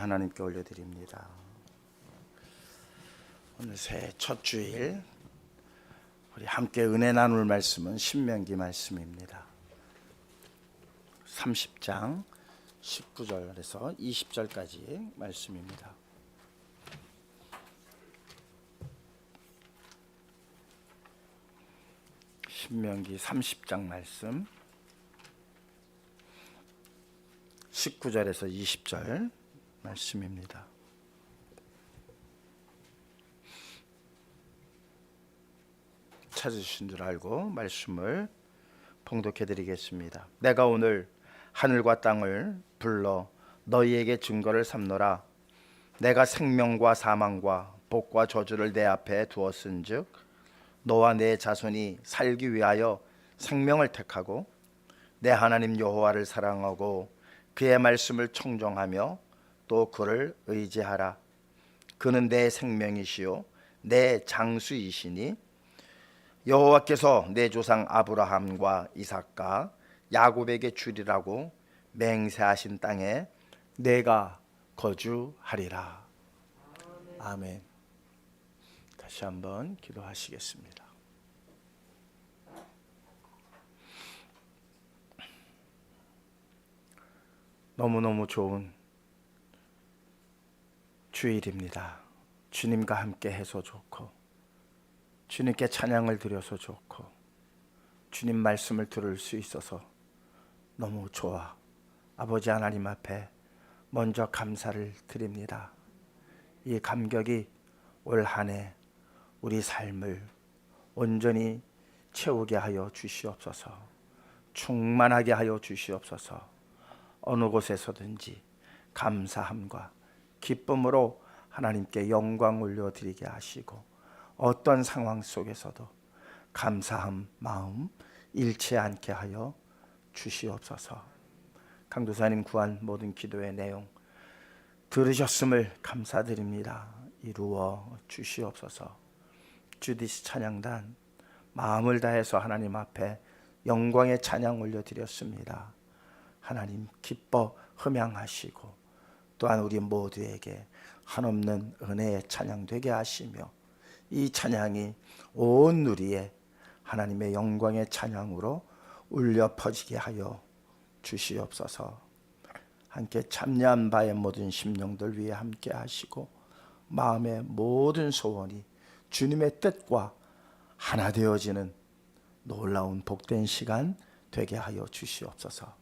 하나님께 올려드립니다. 오늘 새해 첫 주일 우리 함께 은혜 나눌 말씀은 신명기 말씀입니다. 30장 19절에서 20절까지 말씀입니다. 신명기 30장 말씀 19절에서 20절 말씀입니다. 찾으신 줄 알고 말씀을 봉독해 드리겠습니다. 내가 오늘 하늘과 땅을 불러 너희에게 증거를 삼노라. 내가 생명과 사망과 복과 저주를 내 앞에 두었은즉 너와 내 자손이 살기 위하여 생명을 택하고 내 하나님 여호와를 사랑하고 그의 말씀을 청종하며 또 그를 의지하라. 그는 내 생명이시요 내 장수이시니 여호와께서 내 조상 아브라함과 이삭과 야곱에게 주리라고 맹세하신 땅에 내가 거주하리라. 아멘. 다시 한번 기도하시겠습니다. 너무너무 좋은 주일입니다. 주님과 함께 해서 좋고 주님께 찬양을 드려서 좋고 주님 말씀을 들을 수 있어서 너무 좋아. 아버지 하나님 앞에 먼저 감사를 드립니다. 이 감격이 올 한 해 우리 삶을 온전히 채우게 하여 주시옵소서. 충만하게 하여 주시옵소서. 어느 곳에서든지 감사함과 기쁨으로 하나님께 영광 올려드리게 하시고 어떤 상황 속에서도 감사한 마음 잃지 않게 하여 주시옵소서. 강도사님 구한 모든 기도의 내용 들으셨음을 감사드립니다. 이루어 주시옵소서. 주디스 찬양단 마음을 다해서 하나님 앞에 영광의 찬양 올려드렸습니다. 하나님 기뻐 흠양하시고 또한 우리 모두에게 한없는 은혜의 찬양 되게 하시며 이 찬양이 온 누리에 하나님의 영광의 찬양으로 울려 퍼지게 하여 주시옵소서. 함께 참여한 바의 모든 심령들 위해 함께 하시고 마음의 모든 소원이 주님의 뜻과 하나 되어지는 놀라운 복된 시간 되게 하여 주시옵소서.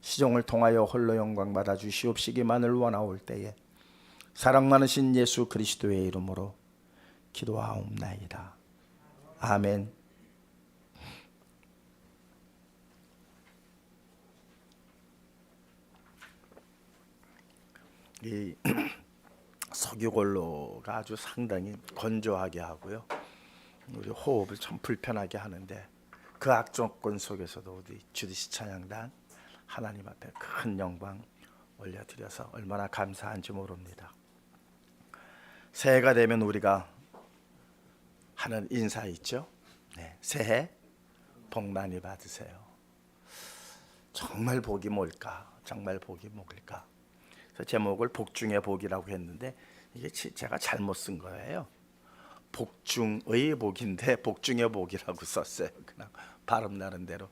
시종을 통하여 홀로 영광 받아 주시옵시기만을 원하올 때에 사랑 많으신 예수 그리스도의 이름으로 기도하옵나이다. 아멘. 이 석유골로가 아주 상당히 건조하게 하고요. 우리 호흡을 참 불편하게 하는데 그 악조건 속에서도 우리 주디스 찬양단 하나님 앞에 큰 영광 올려드려서 얼마나 감사한지 모릅니다. 새해가 되면 우리가 하는 인사 있죠? 네, 새해 복 많이 받으세요. 정말 복이 뭘까? 정말 복이 뭘까? 그래서 제목을 복 중의 복이라고 했는데 이게 제가 잘못 쓴 거예요. 복 중의 복인데 복 중의 복이라고 썼어요. 그냥 발음 나는 대로.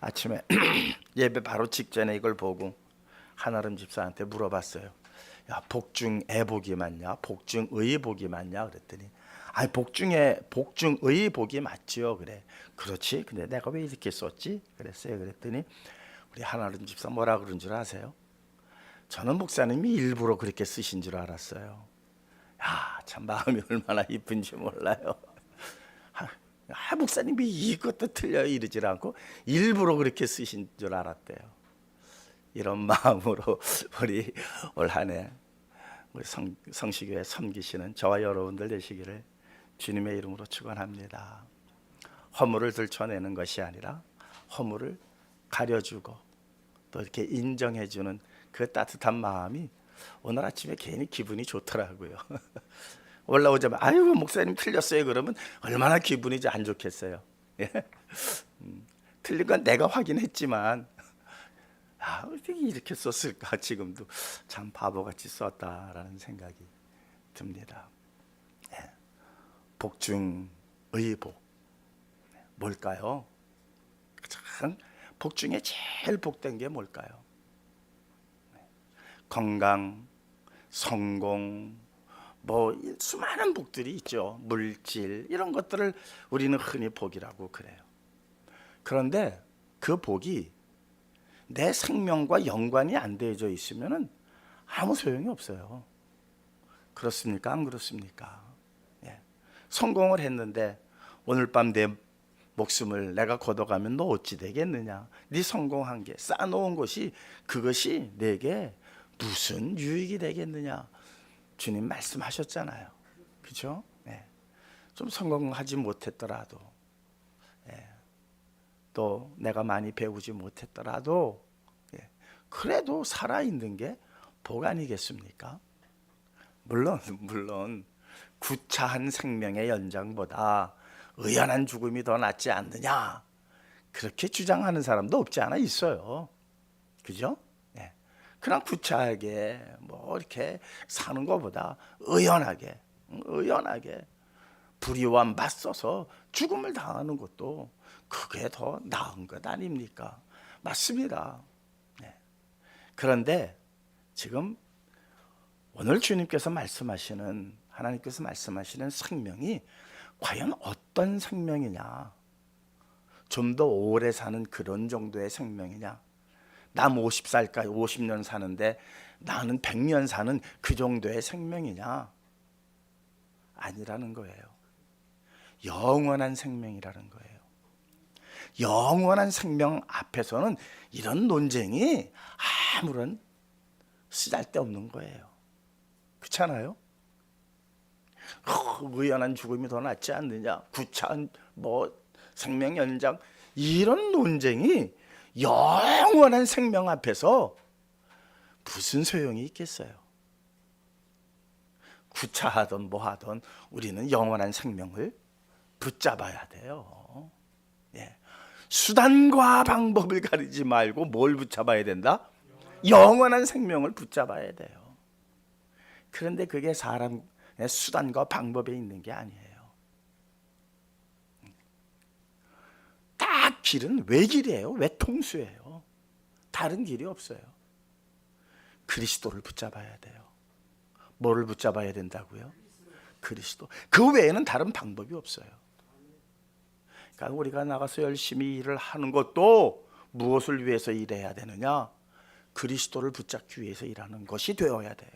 아침에 예배 바로 직전에 이걸 보고 한아름 집사한테 물어봤어요. 야, 복중의 복이 맞냐? 복중의 복이 맞냐? 그랬더니 아니 복중의 복이 맞지요. 그래. 그렇지. 근데 내가 왜 이렇게 썼지? 그랬어요. 그랬더니 우리 한아름 집사 뭐라 그런 줄 아세요? 저는 목사님이 일부러 그렇게 쓰신 줄 알았어요. 야, 참 마음이 얼마나 이쁜지 몰라요. 목사님이 이것도 틀려요 이러질 않고 일부러 그렇게 쓰신 줄 알았대요. 이런 마음으로 우리 올 한 해 우리 성시교회 섬기시는 저와 여러분들 되시기를 주님의 이름으로 축원합니다. 허물을 들춰내는 것이 아니라 허물을 가려주고 또 이렇게 인정해주는 그 따뜻한 마음이 오늘 아침에 괜히 기분이 좋더라고요. 올라오자마자 아이고 목사님 틀렸어요 그러면 얼마나 기분이 안 좋겠어요. 예? 틀린 건 내가 확인했지만 어떻게 이렇게 썼을까? 지금도 참 바보같이 썼다라는 생각이 듭니다. 복중의 복 뭘까요? 가장 복 중에 제일 복된 게 뭘까요? 건강, 성공, 뭐 수많은 복들이 있죠. 물질 이런 것들을 우리는 흔히 복이라고 그래요. 그런데 그 복이 내 생명과 연관이 안 되어져 있으면은 아무 소용이 없어요. 그렇습니까? 안 그렇습니까? 예. 성공을 했는데 오늘 밤 내 목숨을 내가 걷어가면 너 어찌 되겠느냐? 네 성공한 게 쌓아놓은 것이 그것이 내게 무슨 유익이 되겠느냐? 주님 말씀하셨잖아요. 그렇죠? 네. 좀 성공하지 못했더라도 또 내가 많이 배우지 못했더라도 그래도 살아있는 게 복 아니겠습니까? 물론 구차한 생명의 연장보다 의연한 죽음이 더 낫지 않느냐 그렇게 주장하는 사람도 없지 않아 있어요. 그죠? 그냥 구차하게 뭐 이렇게 사는 것보다 의연하게 불의와 맞서서 죽음을 당하는 것도 그게 더 나은 것 아닙니까? 맞습니다. 그런데 지금 오늘 주님께서 말씀하시는 하나님께서 말씀하시는 생명이 과연 어떤 생명이냐? 좀 더 오래 사는 그런 정도의 생명이냐? 남 50살까지 50년 사는데 나는 100년 사는 그 정도의 생명이냐? 아니라는 거예요. 영원한 생명이라는 거예요. 영원한 생명 앞에서는 이런 논쟁이 아무런 쓰잘데없는 거예요. 그렇잖아요? 의연한 죽음이 더 낫지 않느냐, 구차한 뭐 생명 연장, 이런 논쟁이 영원한 생명 앞에서 무슨 소용이 있겠어요? 구차하던 뭐하던 우리는 영원한 생명을 붙잡아야 돼요. 수단과 방법을 가리지 말고 뭘 붙잡아야 된다? 영원한 생명을 붙잡아야 돼요. 그런데 그게 사람의 수단과 방법에 있는 게 아니에요. 딱 길은 외길이에요. 외통수예요. 다른 길이 없어요. 그리스도를 붙잡아야 돼요. 뭐를 붙잡아야 된다고요? 그리스도. 그 외에는 다른 방법이 없어요. 그러니까 우리가 나가서 열심히 일을 하는 것도 무엇을 위해서 일해야 되느냐? 그리스도를 붙잡기 위해서 일하는 것이 되어야 돼요.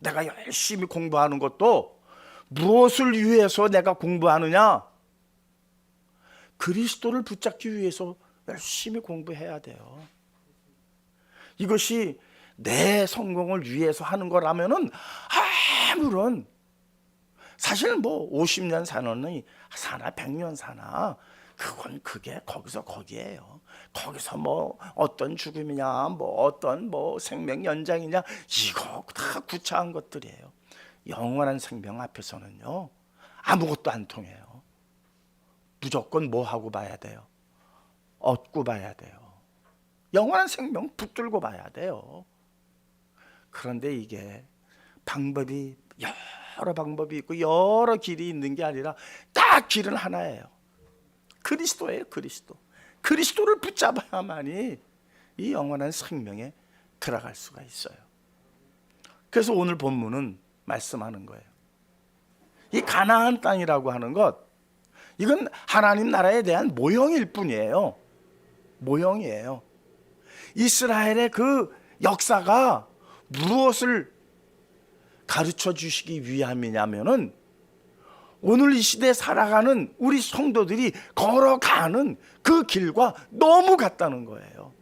내가 열심히 공부하는 것도 무엇을 위해서 내가 공부하느냐? 그리스도를 붙잡기 위해서 열심히 공부해야 돼요. 이것이 내 성공을 위해서 하는 거라면은 아무런 사실 뭐 50년 사느니 사나 100년 사나 그건 그게 거기서 거기에요. 거기서 뭐 어떤 죽음이냐 뭐 어떤 뭐 생명 연장이냐 이거 다 구차한 것들이에요. 영원한 생명 앞에서는요 아무것도 안 통해요. 무조건 뭐 하고 봐야 돼요? 얻고 봐야 돼요. 영원한 생명 붙들고 봐야 돼요. 그런데 이게 방법이 여러 방법이 있고 여러 길이 있는 게 아니라 딱 길은 하나예요. 그리스도예요. 그리스도. 그리스도를 붙잡아야만이 이 영원한 생명에 들어갈 수가 있어요. 그래서 오늘 본문은 말씀하는 거예요. 이 가나안 땅이라고 하는 것, 이건 하나님 나라에 대한 모형일 뿐이에요. 모형이에요. 이스라엘의 그 역사가 무엇을 가르쳐 주시기 위함이냐면은 오늘 이 시대에 살아가는 우리 성도들이 걸어가는 그 길과 너무 같다는 거예요.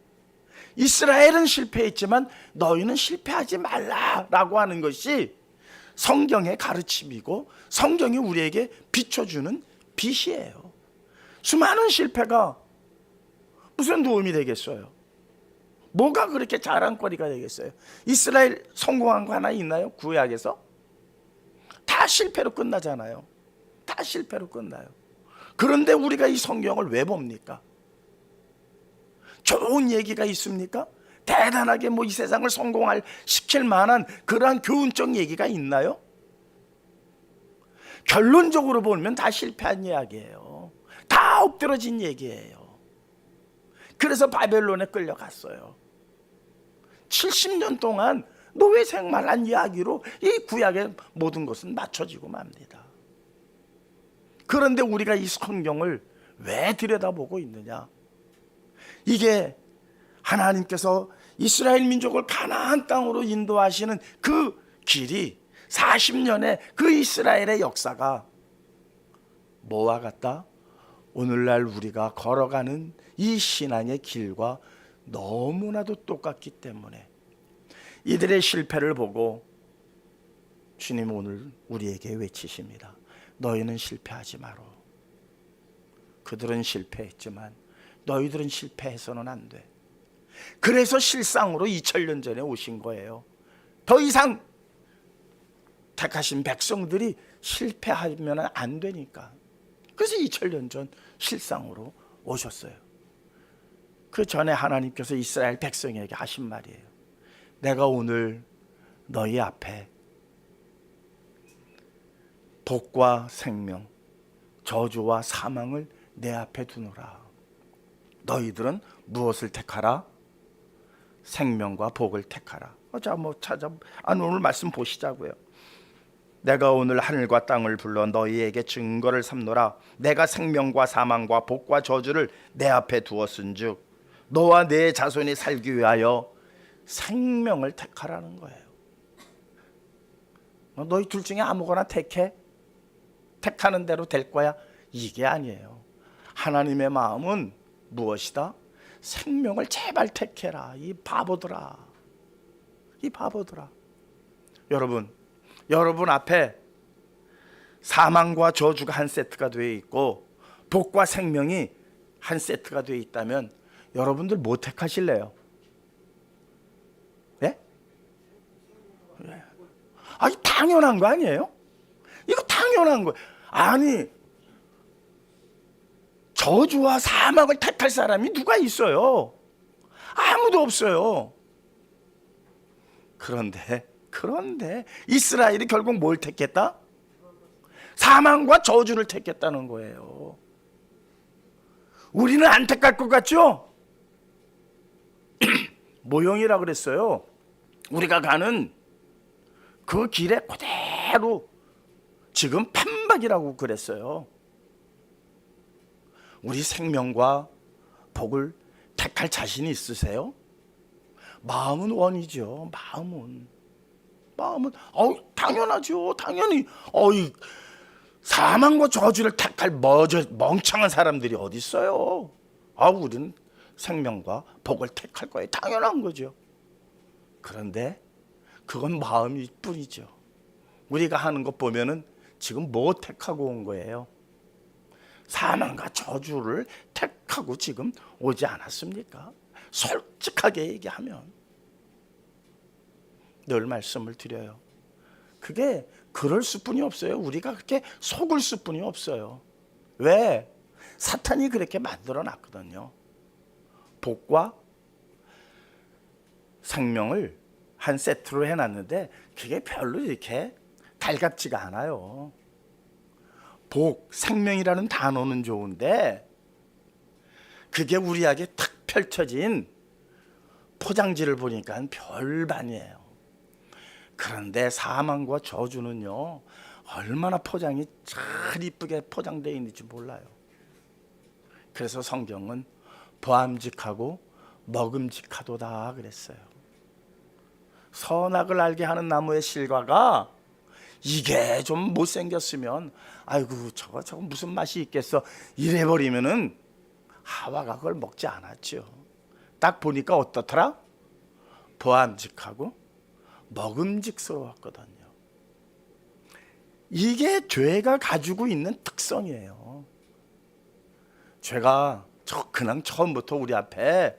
이스라엘은 실패했지만 너희는 실패하지 말라라고 하는 것이 성경의 가르침이고 성경이 우리에게 비춰주는 빛이에요. 수많은 실패가 무슨 도움이 되겠어요? 뭐가 그렇게 자랑거리가 되겠어요? 이스라엘 성공한 거 하나 있나요? 구약에서? 다 실패로 끝나잖아요. 다 실패로 끝나요. 그런데 우리가 이 성경을 왜 봅니까? 좋은 얘기가 있습니까? 대단하게 뭐 이 세상을 성공할 시킬 만한 그러한 교훈적 얘기가 있나요? 결론적으로 보면 다 실패한 이야기예요. 다 엎드러진 얘기예요. 그래서 바벨론에 끌려갔어요. 70년 동안 노예 생활한 이야기로 이 구약의 모든 것은 맞춰지고 맙니다. 그런데 우리가 이 성경을 왜 들여다보고 있느냐? 이게 하나님께서 이스라엘 민족을 가나안 땅으로 인도하시는 그 길이 40년의 그 이스라엘의 역사가 뭐와 같다? 오늘날 우리가 걸어가는 이 신앙의 길과 너무나도 똑같기 때문에 이들의 실패를 보고 주님 오늘 우리에게 외치십니다. 너희는 실패하지 마라. 그들은 실패했지만 너희들은 실패해서는 안 돼. 그래서 실상으로 2000년 전에 오신 거예요. 더 이상 택하신 백성들이 실패하면 안 되니까. 그래서 2000년 전 실상으로 오셨어요. 그 전에 하나님께서 이스라엘 백성에게 하신 말이에요. 내가 오늘 너희 앞에 복과 생명, 저주와 사망을 내 앞에 두노라. 너희들은 무엇을 택하라? 생명과 복을 택하라. 자, 오늘 말씀 보시자고요. 내가 오늘 하늘과 땅을 불러 너희에게 증거를 삼노라. 내가 생명과 사망과 복과 저주를 내 앞에 두었은즉 너와 내 자손이 살기 위하여 생명을 택하라는 거예요. 너희 둘 중에 아무거나 택해? 택하는 대로 될 거야? 이게 아니에요. 하나님의 마음은 무엇이다? 생명을 제발 택해라. 이 바보들아. 이 바보들아. 여러분 앞에 사망과 저주가 한 세트가 되어 있고 복과 생명이 한 세트가 되어 있다면 여러분들 뭐 택하실래요? 예? 아니 당연한 거 아니에요? 이거 당연한 거예요. 아니 저주와 사망을 택할 사람이 누가 있어요? 아무도 없어요. 그런데 이스라엘이 결국 뭘 택했다? 사망과 저주를 택했다는 거예요. 우리는 안 택할 것 같죠? 모형이라 그랬어요. 우리가 가는 그 길에 그대로 지금 판박이라고 그랬어요. 우리 생명과 복을 택할 자신이 있으세요? 마음은 원이죠. 마음은 당연하죠. 당연히 사망과 저주를 택할 멍청한 사람들이 어디 있어요? 우리는 생명과 복을 택할 거예요. 당연한 거죠. 그런데 그건 마음일 뿐이죠. 우리가 하는 것 보면은 지금 뭐 택하고 온 거예요? 사망과 저주를 택하고 지금 오지 않았습니까? 솔직하게 얘기하면 늘 말씀을 드려요. 그게 그럴 수뿐이 없어요. 우리가 그렇게 속을 수뿐이 없어요. 왜? 사탄이 그렇게 만들어 놨거든요. 복과 생명을 한 세트로 해놨는데 그게 별로 이렇게 달갑지가 않아요. 복, 생명이라는 단어는 좋은데 그게 우리에게 탁 펼쳐진 포장지를 보니까 별반이에요. 그런데 사망과 저주는요, 얼마나 포장이 잘 이쁘게 포장되어 있는지 몰라요. 그래서 성경은 보암직하고 먹음직하도다 그랬어요. 선악을 알게 하는 나무의 실과가 이게 좀 못생겼으면 아이고 저거 무슨 맛이 있겠어 이래버리면은 하와가 그걸 먹지 않았죠. 딱 보니까 어떻더라? 보암직하고 먹음직스러웠거든요. 이게 죄가 가지고 있는 특성이에요. 죄가 그냥 처음부터 우리 앞에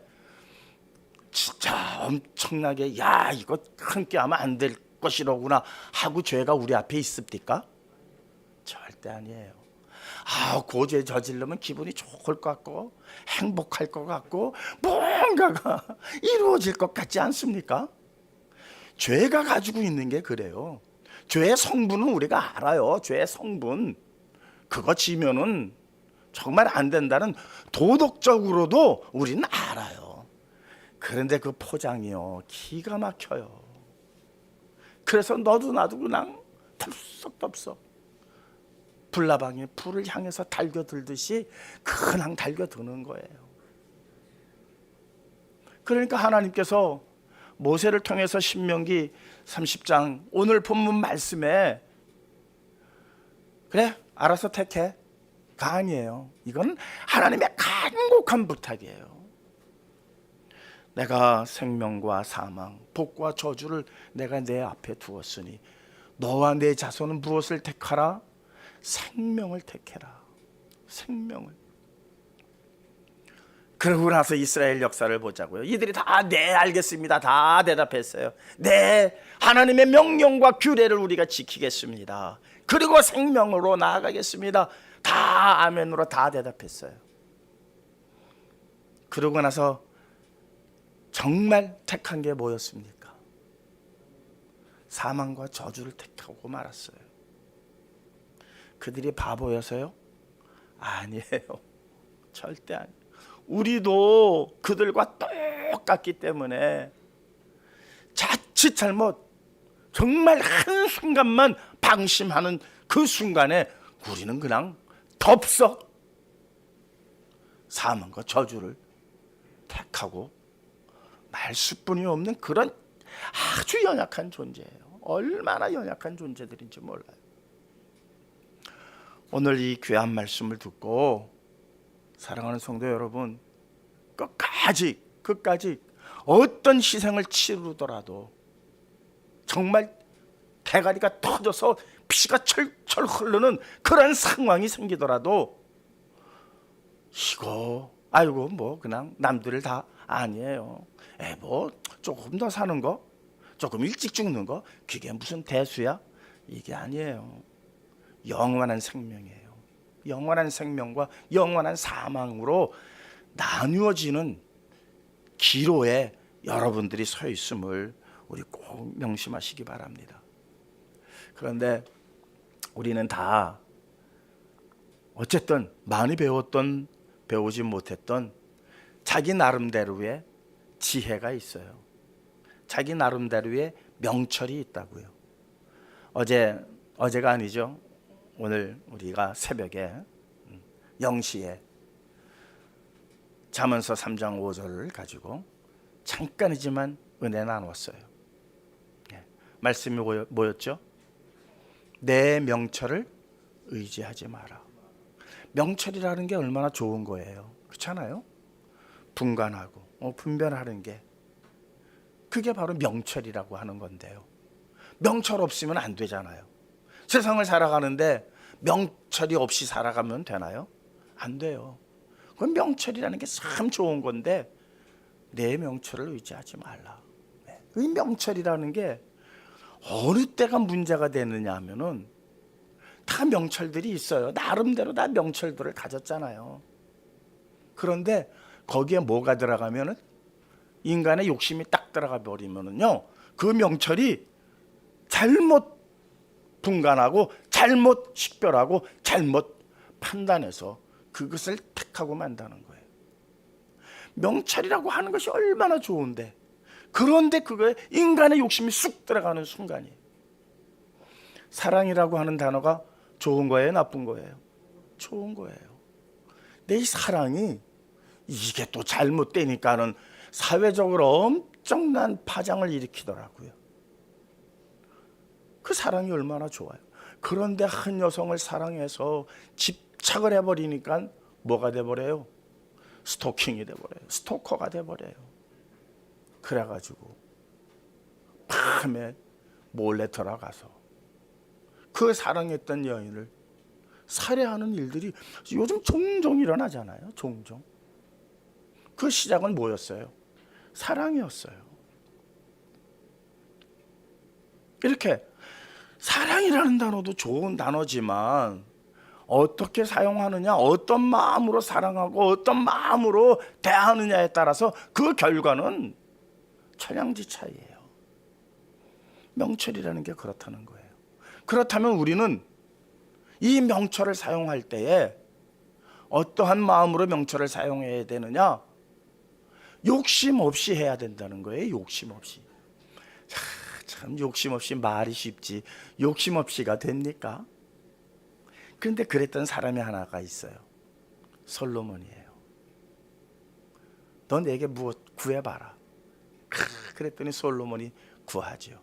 진짜 엄청나게 야 이거 함께 하면 안 될 것이로구나 하고 죄가 우리 앞에 있습니까? 절대 아니에요. 고죄 저지르면 기분이 좋을 것 같고 행복할 것 같고 뭔가가 이루어질 것 같지 않습니까? 죄가 가지고 있는 게 그래요. 죄의 성분은 우리가 알아요. 죄의 성분. 그거 지면은 정말 안 된다는 도덕적으로도 우리는 알아요. 그런데 그 포장이요, 기가 막혀요. 그래서 너도 나도 그냥 덥석덥석 불나방에 불을 향해서 달겨들듯이 그냥 달겨드는 거예요. 그러니까 하나님께서 모세를 통해서 신명기 30장 오늘 본문 말씀에 그래 알아서 택해 가 아니에요. 이건 하나님의 간곡한 부탁이에요. 내가 생명과 사망, 복과 저주를 내가 내 앞에 두었으니 너와 내 자손은 무엇을 택하라? 생명을 택해라. 생명을. 그러고 나서 이스라엘 역사를 보자고요. 이들이 다 네 알겠습니다. 다 대답했어요. 네, 하나님의 명령과 규례를 우리가 지키겠습니다. 그리고 생명으로 나아가겠습니다. 다 아멘으로 다 대답했어요. 그러고 나서 정말 택한 게 뭐였습니까? 사망과 저주를 택하고 말았어요. 그들이 바보여서요? 아니에요. 절대 아니에요. 우리도 그들과 똑같기 때문에 자칫 잘못 정말 한순간만 방심하는 그 순간에 우리는 그냥 덥석 사망과 저주를 택하고 말 수뿐이 없는 그런 아주 연약한 존재예요. 얼마나 연약한 존재들인지 몰라요. 오늘 이 귀한 말씀을 듣고 사랑하는 성도 여러분, 끝까지 어떤 희생을 치르더라도 정말 대가리가 터져서 피가 철철 흐르는 그런 상황이 생기더라도 이거 아이고 뭐 그냥 남들 다 아니에요. 뭐 조금 더 사는 거, 조금 일찍 죽는 거, 그게 무슨 대수야? 이게 아니에요. 영원한 생명이에요. 영원한 생명과 영원한 사망으로 나누어지는 기로에 여러분들이 서 있음을 우리 꼭 명심하시기 바랍니다. 그런데 우리는 다 어쨌든 많이 배웠던 배우지 못했던 자기 나름대로의 지혜가 있어요. 자기 나름대로의 명철이 있다고요. 어제가 아니죠. 오늘 우리가 새벽에 0시에 잠언서 3장 5절을 가지고 잠깐이지만 은혜 나눴어요. 말씀이 뭐였죠? 내 명철을 의지하지 마라. 명철이라는 게 얼마나 좋은 거예요. 그렇잖아요? 분간하고 분별하는 게 그게 바로 명철이라고 하는 건데요. 명철 없으면 안 되잖아요. 세상을 살아가는데 명철이 없이 살아가면 되나요? 안 돼요. 그 명철이라는 게 참 좋은 건데 내 명철을 의지하지 말라. 이 명철이라는 게 어느 때가 문제가 되느냐 하면은 다 명철들이 있어요. 나름대로 다 명철들을 가졌잖아요. 그런데 거기에 뭐가 들어가면은 인간의 욕심이 딱 들어가 버리면은요, 그 명철이 잘못 분간하고 잘못 식별하고 잘못 판단해서 그것을 택하고 만다는 거예요. 명철이라고 하는 것이 얼마나 좋은데, 그런데 그거에 인간의 욕심이 쑥 들어가는 순간이에요. 사랑이라고 하는 단어가 좋은 거예요, 나쁜 거예요? 좋은 거예요. 내 이 사랑이 이게 또 잘못되니까는 사회적으로 엄청난 파장을 일으키더라고요. 그 사랑이 얼마나 좋아요. 그런데 한 여성을 사랑해서 집착을 해버리니까 뭐가 돼버려요? 스토킹이 돼버려요. 스토커가 돼버려요. 그래가지고 밤에 몰래 들어가서 그 사랑했던 여인을 살해하는 일들이 요즘 종종 일어나잖아요. 종종. 그 시작은 뭐였어요? 사랑이었어요. 이렇게 사랑이라는 단어도 좋은 단어지만 어떻게 사용하느냐, 어떤 마음으로 사랑하고 어떤 마음으로 대하느냐에 따라서 그 결과는 천양지차이예요. 명철이라는 게 그렇다는 거예요. 그렇다면 우리는 이 명철을 사용할 때에 어떠한 마음으로 명철을 사용해야 되느냐? 욕심 없이 해야 된다는 거예요. 욕심 없이. 참 욕심 없이 말이 쉽지 욕심 없이가 됩니까? 그런데 그랬던 사람이 하나가 있어요. 솔로몬이에요. 너 내게 무엇 구해봐라. 그랬더니 솔로몬이 구하죠.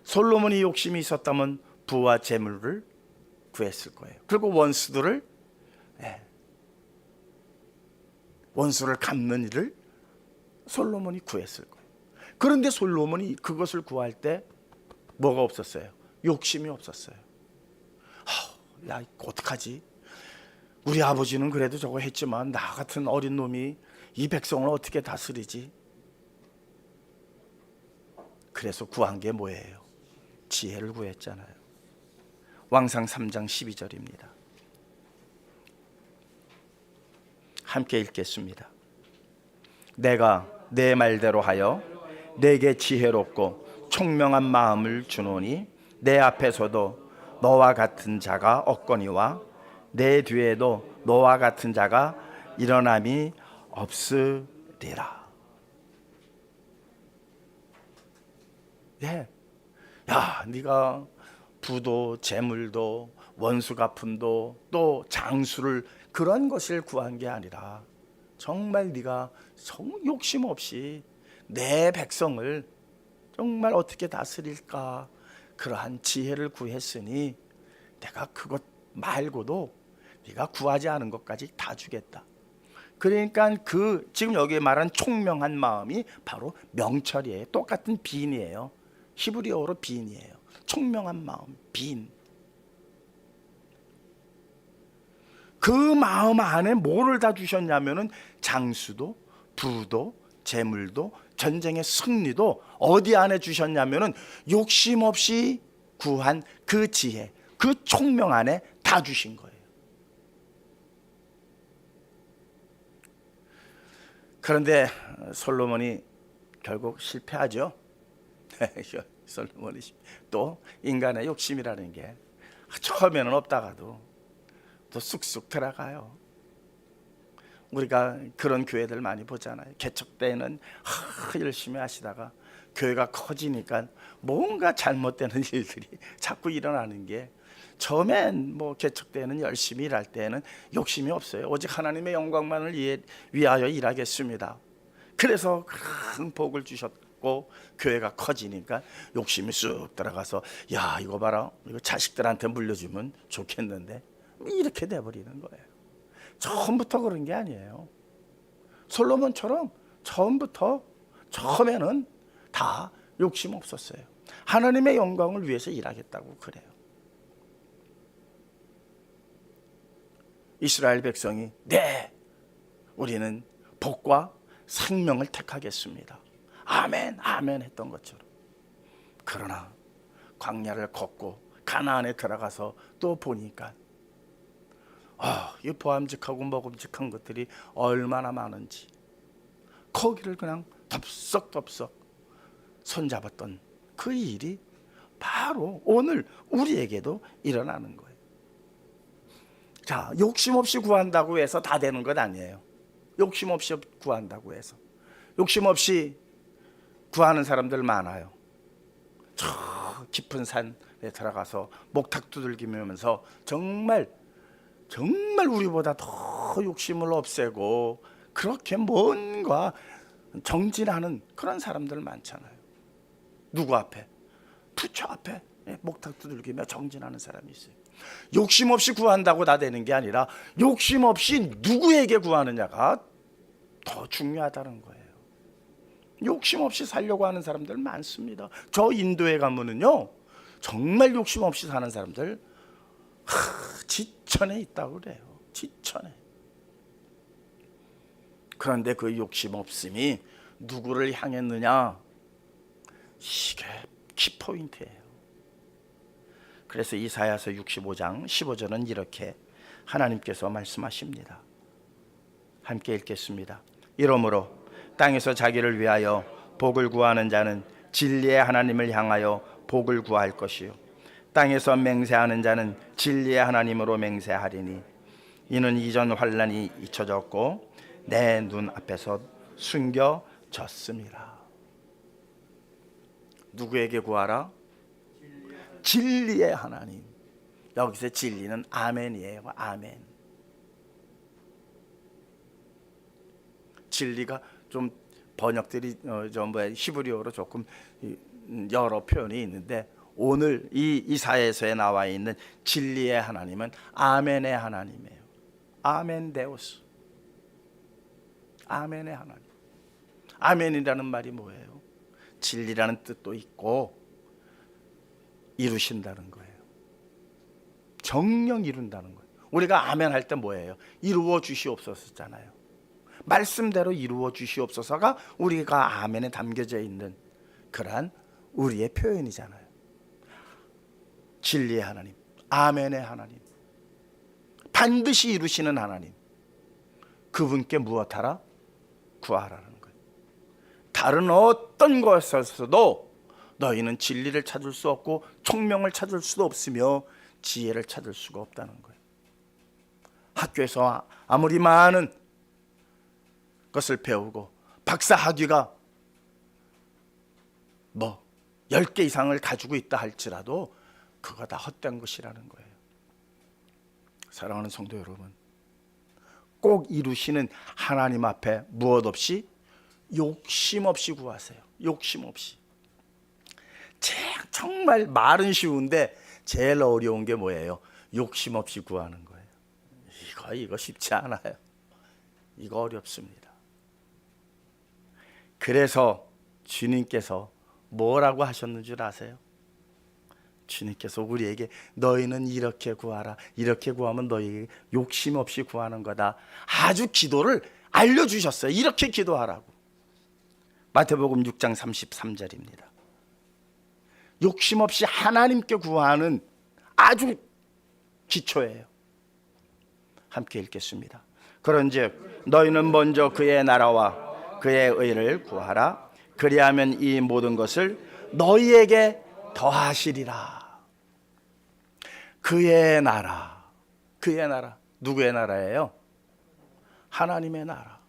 솔로몬이 욕심이 있었다면 부와 재물을 구했을 거예요. 그리고 원수를 갚는 일을 솔로몬이 구했을 거예요. 그런데 솔로몬이 그것을 구할 때 뭐가 없었어요? 욕심이 없었어요. 야, 어떡하지? 우리 아버지는 그래도 저거 했지만 나 같은 어린 놈이 이 백성을 어떻게 다스리지? 그래서 구한 게 뭐예요? 지혜를 구했잖아요. 왕상 3장 12절입니다. 함께 읽겠습니다. 내가 내 말대로 하여 내게 지혜롭고 총명한 마음을 주노니 내 앞에서도 너와 같은 자가 없거니와 내 뒤에도 너와 같은 자가 일어남이 없으리라. 예. 야, 네가 부도 재물도 원수 갚음도 또 장수를 그런 것을 구한 게 아니라 정말 네가 욕심 없이 내 백성을 정말 어떻게 다스릴까 그러한 지혜를 구했으니 내가 그것 말고도 네가 구하지 않은 것까지 다 주겠다. 그러니까 지금 여기 말한 총명한 마음이 바로 명철이에요. 똑같은 빈이에요. 히브리어로 빈이에요. 총명한 마음, 빈. 그 마음 안에 뭐를 다 주셨냐면은 장수도 부도 재물도 전쟁의 승리도 어디 안에 주셨냐면은 욕심 없이 구한 그 지혜, 그 총명 안에 다 주신 거예요. 그런데 솔로몬이 결국 실패하죠. 솔로몬이 또 인간의 욕심이라는 게 처음에는 없다가도 또 쑥쑥 들어가요. 우리가 그런 교회들 많이 보잖아요. 개척 때는 열심히 하시다가 교회가 커지니까 뭔가 잘못되는 일들이 자꾸 일어나는 게, 처음엔 뭐 개척 때는 열심히 일할 때는 욕심이 없어요. 오직 하나님의 영광만을 위하여 일하겠습니다. 그래서 큰 복을 주셨고 교회가 커지니까 욕심이 쑥 들어가서 야, 이거 봐라, 이거 자식들한테 물려주면 좋겠는데 이렇게 돼버리는 거예요. 처음부터 그런 게 아니에요. 솔로몬처럼 처음에는 다 욕심 없었어요. 하나님의 영광을 위해서 일하겠다고 그래요. 이스라엘 백성이 네, 우리는 복과 생명을 택하겠습니다, 아멘 아멘 했던 것처럼. 그러나 광야를 걷고 가나안에 들어가서 또 보니까 이 보암직하고 먹음직한 것들이 얼마나 많은지 거기를 그냥 덥석덥석 손잡았던 그 일이 바로 오늘 우리에게도 일어나는 거예요. 자, 욕심 없이 구한다고 해서 다 되는 것 아니에요. 욕심 없이 구한다고 해서. 욕심 없이 구하는 사람들 많아요. 저 깊은 산에 들어가서 목탁 두들기면서 정말 우리보다 더 욕심을 없애고 그렇게 뭔가 정진하는 그런 사람들 많잖아요. 누구 앞에? 부처 앞에 목탁 두들기며 정진하는 사람이 있어요. 욕심 없이 구한다고 다 되는 게 아니라 욕심 없이 누구에게 구하느냐가 더 중요하다는 거예요. 욕심 없이 살려고 하는 사람들 많습니다. 저 인도에 가면은요, 정말 욕심 없이 사는 사람들 지천에 있다고 그래요. 지천에. 그런데 그 욕심 없음이 누구를 향했느냐? 이게 키포인트예요. 그래서 이사야서 65장 15절은 이렇게 하나님께서 말씀하십니다. 함께 읽겠습니다. 이러므로 땅에서 자기를 위하여 복을 구하는 자는 진리의 하나님을 향하여 복을 구할 것이요 땅에서 맹세하는 자는 진리의 하나님으로 맹세하리니 이는 이전 환난이 잊혀졌고 내 눈 앞에서 숨겨졌습니다. 누구에게 구하라? 진리의 하나님. 여기서 진리는 아멘이에요. 아멘. 진리가 좀 번역들이 히브리어로 조금 여러 표현이 있는데 오늘 이 이사야서에 나와 있는 진리의 하나님은 아멘의 하나님이에요. 아멘 데오스. 아멘의 하나님. 아멘이라는 말이 뭐예요? 진리라는 뜻도 있고 이루신다는 거예요. 정령 이룬다는 거예요. 우리가 아멘 할 때 뭐예요? 이루어 주시옵소서잖아요. 말씀대로 이루어 주시옵소서가 우리가 아멘에 담겨져 있는 그러한 우리의 표현이잖아요. 진리의 하나님, 아멘의 하나님, 반드시 이루시는 하나님, 그분께 무엇하라? 구하라는 거예요. 다른 어떤 것에서도 너희는 진리를 찾을 수 없고 총명을 찾을 수도 없으며 지혜를 찾을 수가 없다는 거예요. 학교에서 아무리 많은 것을 배우고 박사 학위가 10개 이상을 가지고 있다 할지라도 그거 다 헛된 것이라는 거예요. 사랑하는 성도 여러분, 꼭 이루시는 하나님 앞에 무엇 없이 욕심 없이 구하세요. 욕심 없이. 정말 말은 쉬운데 제일 어려운 게 뭐예요? 욕심 없이 구하는 거예요. 이거 쉽지 않아요. 이거 어렵습니다. 그래서 주님께서 뭐라고 하셨는 줄 아세요? 주님께서 우리에게 너희는 이렇게 구하라. 이렇게 구하면 너희 욕심 없이 구하는 거다. 아주 기도를 알려주셨어요. 이렇게 기도하라고. 마태복음 6장 33절입니다. 욕심 없이 하나님께 구하는 아주 기초예요. 함께 읽겠습니다. 그런즉 너희는 먼저 그의 나라와 그의 의를 구하라. 그리하면 이 모든 것을 너희에게 더하시리라. 그의 나라. 그의 나라. 누구의 나라예요? 하나님의 나라.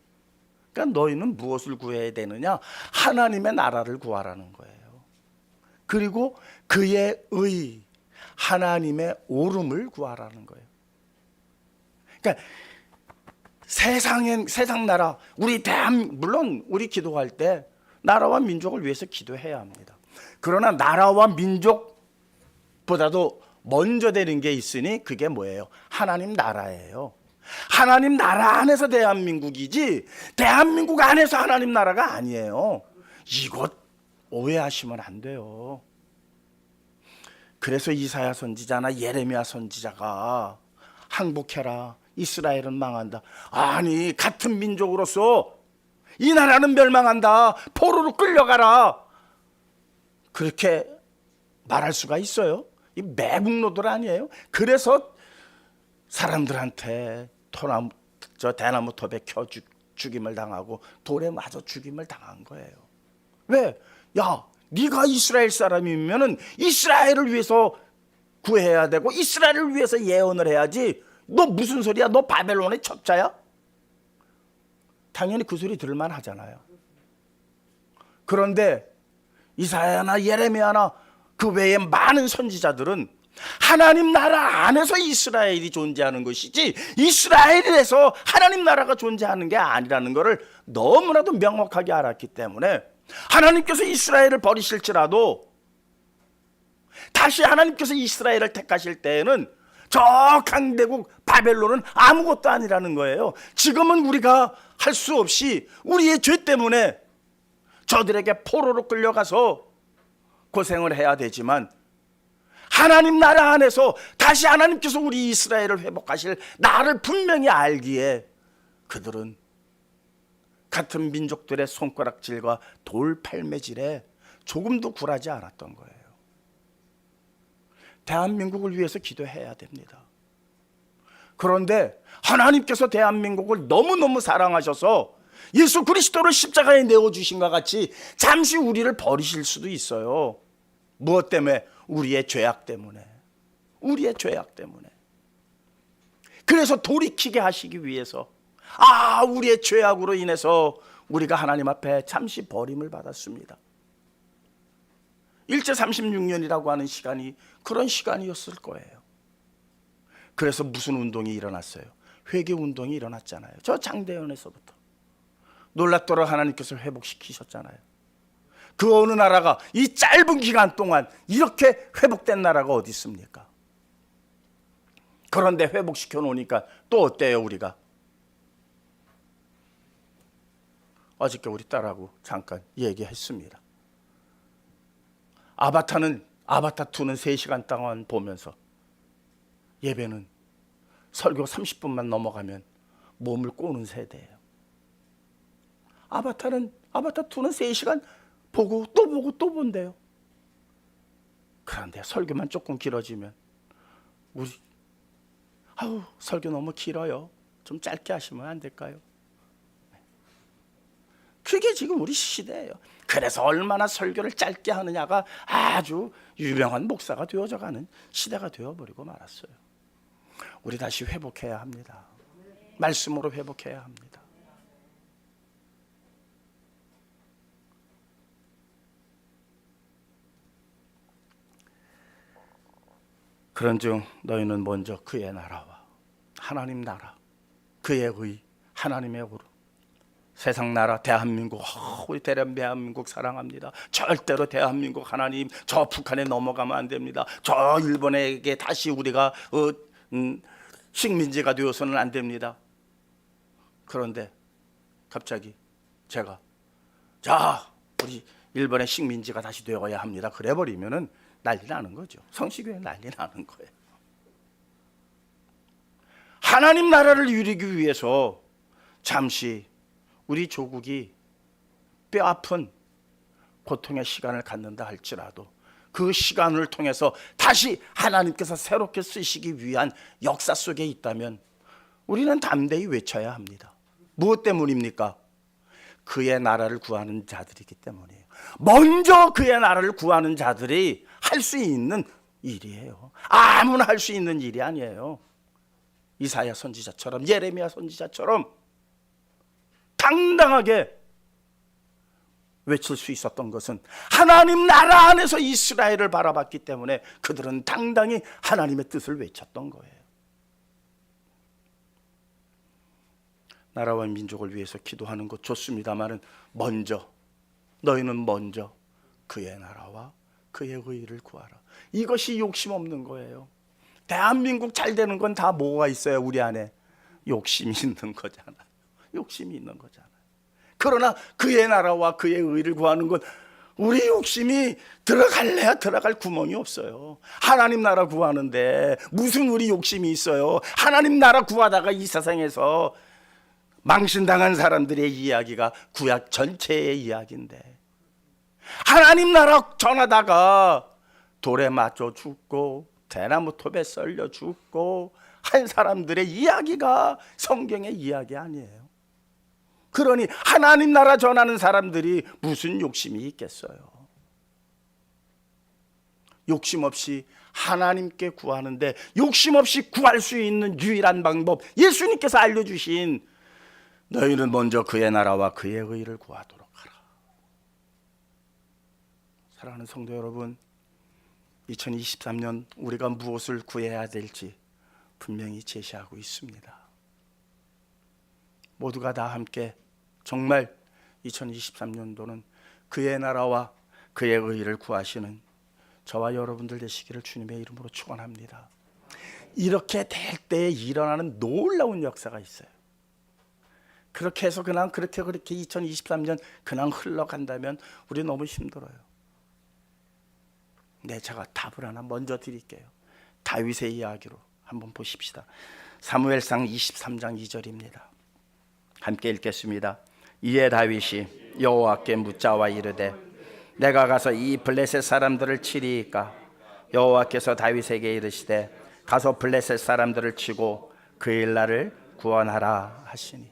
그러니까 너희는 무엇을 구해야 되느냐? 하나님의 나라를 구하라는 거예요. 그리고 그의 의, 하나님의 옳음을 구하라는 거예요. 그러니까 세상 나라, 물론 우리 기도할 때 나라와 민족을 위해서 기도해야 합니다. 그러나 나라와 민족보다도 먼저 되는 게 있으니 그게 뭐예요? 하나님 나라예요. 하나님 나라 안에서 대한민국이지 대한민국 안에서 하나님 나라가 아니에요. 이것 오해하시면 안 돼요. 그래서 이사야 선지자나 예레미야 선지자가 항복해라, 이스라엘은 망한다. 아니, 같은 민족으로서 이 나라는 멸망한다, 포로로 끌려가라, 그렇게 말할 수가 있어요? 이 매국노들 아니에요? 그래서 사람들한테 대나무 톱에 켜 죽임을 당하고 돌에 맞아 죽임을 당한 거예요. 왜? 야, 네가 이스라엘 사람이면은 이스라엘을 위해서 구해야 되고 이스라엘을 위해서 예언을 해야지. 너 무슨 소리야? 너 바벨론의 첩자야? 당연히 그 소리 들을만 하잖아요. 그런데 이사야나 예레미야나 그 외에 많은 선지자들은 하나님 나라 안에서 이스라엘이 존재하는 것이지 이스라엘에서 하나님 나라가 존재하는 게 아니라는 것을 너무나도 명확하게 알았기 때문에 하나님께서 이스라엘을 버리실지라도 다시 하나님께서 이스라엘을 택하실 때에는 저 강대국 바벨론은 아무것도 아니라는 거예요. 지금은 우리가 할 수 없이 우리의 죄 때문에 저들에게 포로로 끌려가서 고생을 해야 되지만 하나님 나라 안에서 다시 하나님께서 우리 이스라엘을 회복하실 나를 분명히 알기에 그들은 같은 민족들의 손가락질과 돌팔매질에 조금도 굴하지 않았던 거예요. 대한민국을 위해서 기도해야 됩니다. 그런데 하나님께서 대한민국을 너무너무 사랑하셔서 예수 그리스도를 십자가에 내어주신 것 같이 잠시 우리를 버리실 수도 있어요. 무엇 때문에? 우리의 죄악 때문에. 우리의 죄악 때문에. 그래서 돌이키게 하시기 위해서, 우리의 죄악으로 인해서 우리가 하나님 앞에 잠시 버림을 받았습니다. 일제 36년이라고 하는 시간이 그런 시간이었을 거예요. 그래서 무슨 운동이 일어났어요? 회개 운동이 일어났잖아요. 저 장대현에서부터. 놀랍도록 하나님께서 회복시키셨잖아요. 그 어느 나라가 이 짧은 기간 동안 이렇게 회복된 나라가 어디 있습니까? 그런데 회복시켜 놓으니까 또 어때요 우리가? 어저께 우리 딸하고 잠깐 얘기했습니다. 아바타2는 3시간 동안 보면서 예배는 설교 30분만 넘어가면 몸을 꼬는 세대예요. 아바타2는 3시간 보고 또 본대요. 그런데 설교만 조금 길어지면 우리 설교 너무 길어요. 좀 짧게 하시면 안 될까요? 그게 지금 우리 시대예요. 그래서 얼마나 설교를 짧게 하느냐가 아주 유명한 목사가 되어져가는 시대가 되어버리고 말았어요. 우리 다시 회복해야 합니다. 말씀으로 회복해야 합니다. 그런즉 너희는 먼저 그의 나라와 하나님 나라, 그의 의, 하나님의 의로, 세상 나라 대한민국, 우리 대한민국 사랑합니다. 절대로 대한민국 하나님 저 북한에 넘어가면 안 됩니다. 저 일본에게 다시 우리가 식민지가 되어서는 안 됩니다. 그런데 갑자기 제가 우리 일본의 식민지가 다시 되어야 합니다. 그래 버리면은 난리 나는 거죠. 성시교회 난리 나는 거예요. 하나님 나라를 이루기 위해서 잠시 우리 조국이 뼈아픈 고통의 시간을 갖는다 할지라도 그 시간을 통해서 다시 하나님께서 새롭게 쓰시기 위한 역사 속에 있다면 우리는 담대히 외쳐야 합니다. 무엇 때문입니까? 그의 나라를 구하는 자들이기 때문이에요. 먼저 그의 나라를 구하는 자들이 할 수 있는 일이에요. 아무나 할 수 있는 일이 아니에요. 이사야 선지자처럼, 예레미야 선지자처럼 당당하게 외칠 수 있었던 것은 하나님 나라 안에서 이스라엘을 바라봤기 때문에 그들은 당당히 하나님의 뜻을 외쳤던 거예요. 나라와 민족을 위해서 기도하는 것 좋습니다만 너희는 먼저 그의 나라와 그의 의를 구하라. 이것이 욕심 없는 거예요. 대한민국 잘 되는 건 다 뭐가 있어요? 우리 안에 욕심이 있는 거잖아요. 욕심이 있는 거잖아요. 그러나 그의 나라와 그의 의를 구하는 건 우리 욕심이 들어갈래야 들어갈 구멍이 없어요. 하나님 나라 구하는데 무슨 우리 욕심이 있어요? 하나님 나라 구하다가 이 세상에서 망신당한 사람들의 이야기가 구약 전체의 이야기인데, 하나님 나라 전하다가 돌에 맞춰 죽고 대나무 톱에 썰려 죽고 한 사람들의 이야기가 성경의 이야기 아니에요. 그러니 하나님 나라 전하는 사람들이 무슨 욕심이 있겠어요? 욕심 없이 하나님께 구하는데, 욕심 없이 구할 수 있는 유일한 방법, 예수님께서 알려주신 너희는 먼저 그의 나라와 그의 의를 구하도록 하라. 사랑하는 성도 여러분, 2023년 우리가 무엇을 구해야 될지 분명히 제시하고 있습니다. 모두가 다 함께 정말 2023년도는 그의 나라와 그의 의를 구하시는 저와 여러분들 되시기를 주님의 이름으로 축원합니다. 이렇게 될 때에 일어나는 놀라운 역사가 있어요. 그렇게 해서 그냥 그렇게 2023년 그냥 흘러간다면 우리 너무 힘들어요. 제가 답을 하나 먼저 드릴게요. 다윗의 이야기로 한번 보십시다. 사무엘상 23장 2절입니다. 함께 읽겠습니다. 이에 다윗이 여호와께 묻자와 이르되 내가 가서 이 블레셋 사람들을 치리이까? 여호와께서 다윗에게 이르시되 가서 블레셋 사람들을 치고 그일라를 구원하라 하시니.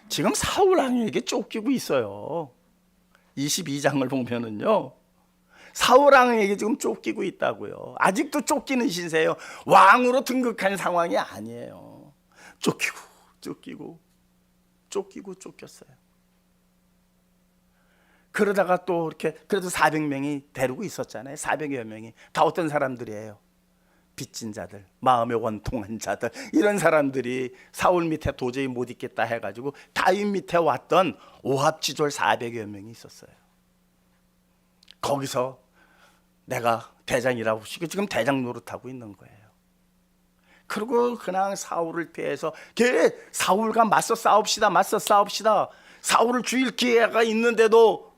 지금 사울 왕에게 쫓기고 있어요. 22장을 보면은요, 사울 왕에게 지금 쫓기고 있다고요. 아직도 쫓기는 신세예요. 왕으로 등극한 상황이 아니에요. 쫓기고 쫓겼어요. 그러다가 또 이렇게 그래도 400명이 데리고 있었잖아요. 400여 명이 다 어떤 사람들이에요? 빚진 자들, 마음에 원통한 자들, 이런 사람들이 사울 밑에 도저히 못 있겠다 해가지고 다윗 밑에 왔던 오합지졸 400여 명이 있었어요. 거기서 내가 대장이라고 하시고 지금 대장 노릇하고 있는 거예요. 그리고 그냥 사울을 피해서 사울과 맞서 싸웁시다. 사울을 죽일 기회가 있는데도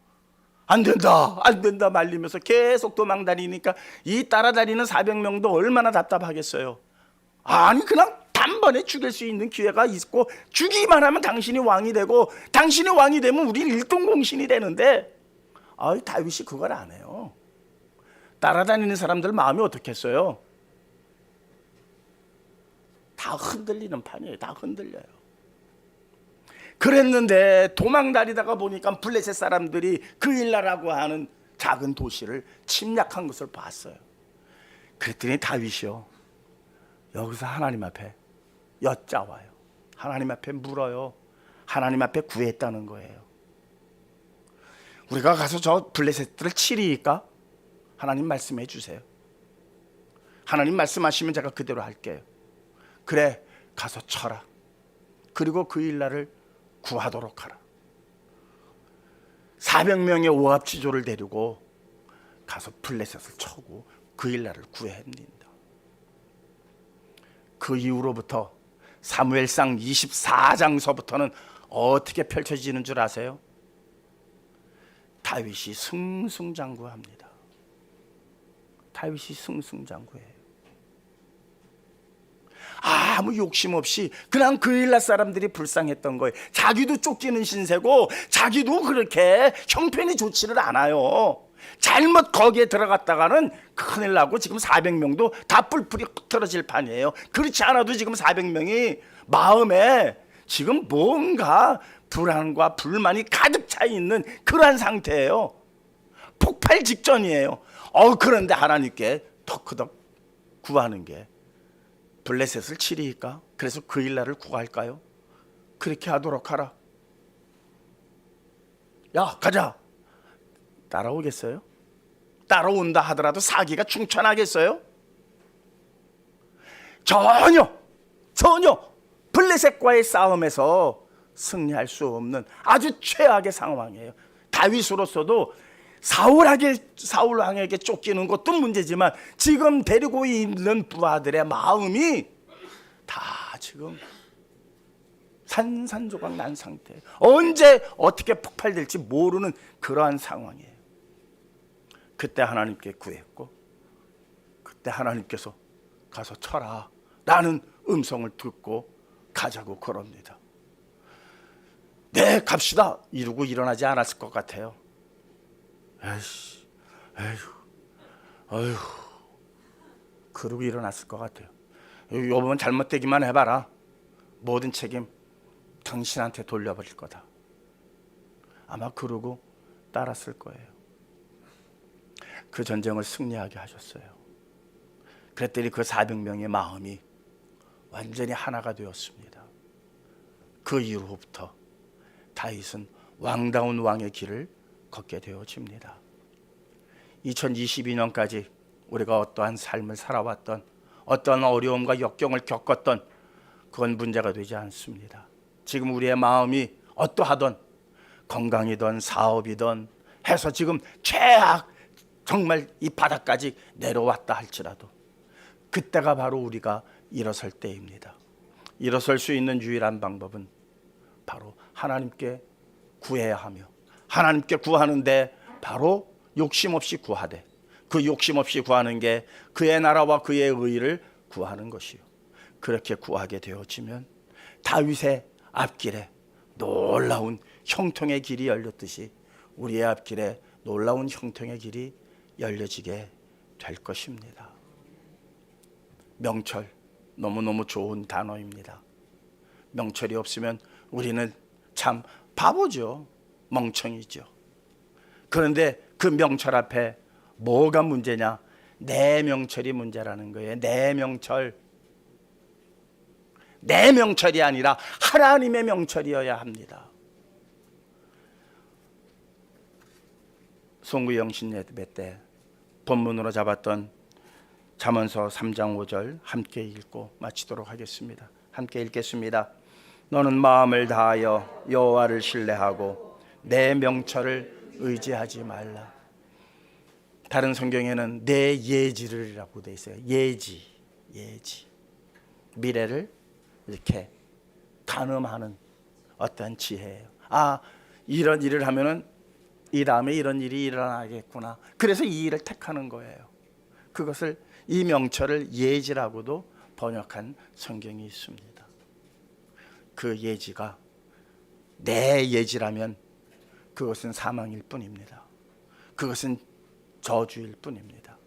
안 된다 말리면서 계속 도망다니니까 이 따라다니는 400명도 얼마나 답답하겠어요. 아니 그냥 단번에 죽일 수 있는 기회가 있고 죽이기만 하면 당신이 왕이 되고 당신이 왕이 되면 우리 일등공신이 되는데 다윗이 그걸 안 해요. 따라다니는 사람들 마음이 어떻겠어요? 다 흔들리는 판이에요. 다 흔들려요. 그랬는데 도망다니다가 보니까 블레셋 사람들이 그일라라고 하는 작은 도시를 침략한 것을 봤어요. 그랬더니 다윗이요, 여기서 하나님 앞에 여짜와요. 하나님 앞에 물어요. 하나님 앞에 구했다는 거예요. 우리가 가서 저 블레셋들을 치리까? 하나님 말씀해 주세요. 하나님 말씀하시면 제가 그대로 할게요. 그래, 가서 쳐라. 그리고 그일라를 구하도록 하라. 400명의 오합지졸을 데리고 가서 블레셋을 쳐고 그일라를 구해냅니다. 그 이후로부터 사무엘상 24장서부터는 어떻게 펼쳐지는 줄 아세요? 다윗이 승승장구합니다. 다윗이 승승장구해요. 아무 욕심 없이 그냥 그일라 사람들이 불쌍했던 거예요. 자기도 쫓기는 신세고 자기도 그렇게 형편이 좋지를 않아요. 잘못 거기에 들어갔다가는 큰일 나고 지금 400명도 다 뿔뿔이 흩어질 판이에요. 그렇지 않아도 지금 400명이 마음에 지금 뭔가 불안과 불만이 가득 차 있는 그러한 상태예요. 폭발 직전이에요. 그런데 하나님께 터크덕 구하는 게 블레셋을 치리까? 그래서 그일라를 구할까요? 그렇게 하도록 하라. 야, 가자. 따라오겠어요? 따라온다 하더라도 사기가 충천하겠어요? 전혀 블레셋과의 싸움에서 승리할 수 없는 아주 최악의 상황이에요. 다윗으로서도 사울 왕에게 쫓기는 것도 문제지만 지금 데리고 있는 부하들의 마음이 다 지금 산산조각 난 상태예요. 언제 어떻게 폭발될지 모르는 그러한 상황이에요. 그때 하나님께 구했고 그때 하나님께서 가서 쳐라 라는 음성을 듣고 가자고 그럽니다. 네, 갑시다 이러고 일어나지 않았을 것 같아요. 에휴, 그러고 일어났을 것 같아요. 요번 잘못되기만 해봐라. 모든 책임 당신한테 돌려버릴 거다. 아마 그러고 따랐을 거예요. 그 전쟁을 승리하게 하셨어요. 그랬더니 그 400명의 마음이 완전히 하나가 되었습니다. 그 이후부터 다윗은 왕다운 왕의 길을 걷게 되어집니다. 2022년까지 우리가 어떠한 삶을 살아왔던 어떠한 어려움과 역경을 겪었던 그건 문제가 되지 않습니다. 지금 우리의 마음이 어떠하던 건강이든 사업이든 해서 지금 최악 정말 이 바닥까지 내려왔다 할지라도 그때가 바로 우리가 일어설 때입니다. 일어설 수 있는 유일한 방법은 바로 하나님께 구해야 하며 하나님께 구하는데 바로 욕심 없이 구하되 그 욕심 없이 구하는 게 그의 나라와 그의 의를 구하는 것이요. 그렇게 구하게 되어지면 다윗의 앞길에 놀라운 형통의 길이 열렸듯이 우리의 앞길에 놀라운 형통의 길이 열려지게 될 것입니다. 명철, 너무너무 좋은 단어입니다. 명철이 없으면 우리는 참 바보죠. 멍청이죠. 그런데 그 명철 앞에 뭐가 문제냐? 내 명철이 문제라는 거예요. 내 명철. 내 명철이 아니라 하나님의 명철이어야 합니다. 송구영신 예배 때 본문으로 잡았던 잠언서 3장 5절 함께 읽고 마치도록 하겠습니다. 함께 읽겠습니다. 너는 마음을 다하여 여호와를 신뢰하고 내 명철을 의지하지 말라. 다른 성경에는 내 예지를이라고 되어 있어요. 예지. 미래를 이렇게 가늠하는 어떤 지혜예요. 아, 이런 일을 하면은 이 다음에 이런 일이 일어나겠구나. 그래서 이 일을 택하는 거예요. 그것을 이 명철을 예지라고도 번역한 성경이 있습니다. 그 예지가 내 예지라면 그것은 사망일 뿐입니다. 그것은 저주일 뿐입니다.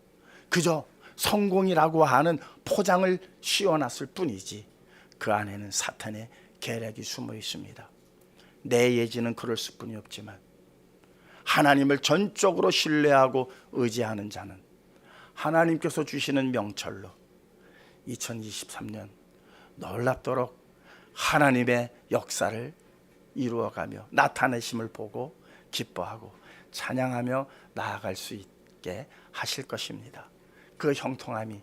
그저 성공이라고 하는 포장을 씌워놨을 뿐이지 그 안에는 사탄의 계략이 숨어 있습니다. 내 예지는 그럴 수뿐이 없지만 하나님을 전적으로 신뢰하고 의지하는 자는 하나님께서 주시는 명철로 2023년 놀랍도록 하나님의 역사를 이루어가며 나타내심을 보고 기뻐하고 찬양하며 나아갈 수 있게 하실 것입니다. 그 형통함이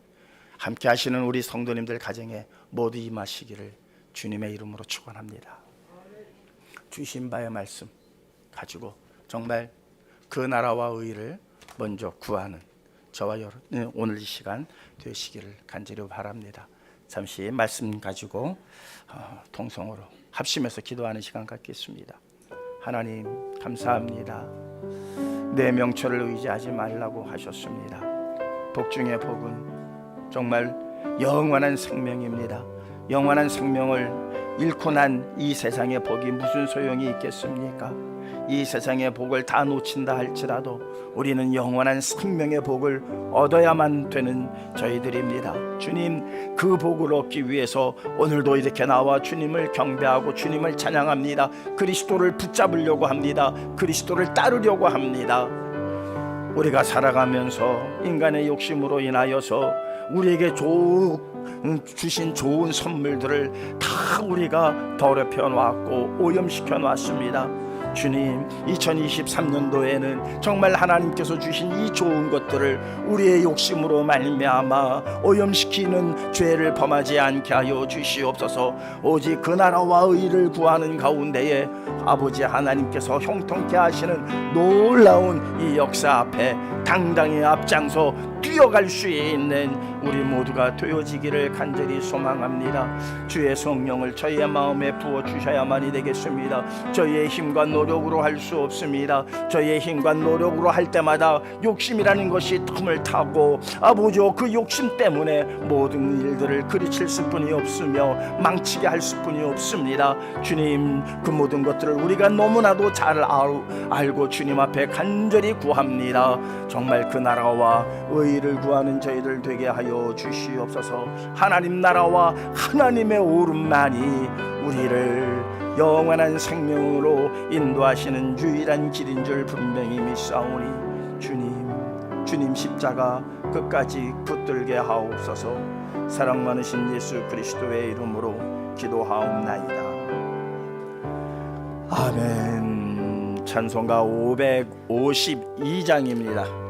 함께 하시는 우리 성도님들 가정에 모두 임하시기를 주님의 이름으로 축원합니다. 주신 바의 말씀 가지고 정말 그 나라와 의를 먼저 구하는 저와 여러분 오늘 이 시간 되시기를 간절히 바랍니다. 잠시 말씀 가지고 통성으로 합심해서 기도하는 시간 갖겠습니다. 하나님 감사합니다. 내 명철을 의지하지 말라고 하셨습니다. 복 중에 복은 정말 영원한 생명입니다. 영원한 생명을 잃고 난 이 세상의 복이 무슨 소용이 있겠습니까? 이 세상의 복을 다 놓친다 할지라도 우리는 영원한 생명의 복을 얻어야만 되는 저희들입니다. 주님, 그 복을 얻기 위해서 오늘도 이렇게 나와 주님을 경배하고 주님을 찬양합니다. 그리스도를 붙잡으려고 합니다. 그리스도를 따르려고 합니다. 우리가 살아가면서 인간의 욕심으로 인하여서 우리에게 주신 좋은 선물들을 다 우리가 더럽혀 놨고 오염시켜 놨습니다. 주님, 2023년도에는 정말 하나님께서 주신 이 좋은 것들을 우리의 욕심으로 말미암아 오염시키는 죄를 범하지 않게 하여 주시옵소서. 오직 그 나라와 의를 구하는 가운데에 아버지 하나님께서 형통케 하시는 놀라운 이 역사 앞에 당당히 앞장서 뛰어갈 수 있는 우리 모두가 되어지기를 간절히 소망합니다. 주의 성령을 저희의 마음에 부어주셔야만이 되겠습니다. 저희의 힘과 노력으로 할 수 없습니다. 저희의 힘과 노력으로 할 때마다 욕심이라는 것이 틈을 타고 아버지 그 욕심 때문에 모든 일들을 그르칠 수뿐이 없으며 망치게 할 수뿐이 없습니다. 주님, 그 모든 것들을 우리가 너무나도 잘 알고 주님 앞에 간절히 구합니다. 정말 그 나라와 의를 구하는 저희들 되게 하여 주시옵소서. 하나님 나라와 하나님의 오름만이 우리를 영원한 생명으로 인도하시는 유일한 길인 줄 분명히 믿사오니 주님 십자가 끝까지 붙들게 하옵소서. 사랑 많으신 예수 그리스도의 이름으로 기도하옵나이다. 아멘. 찬송가 552장입니다.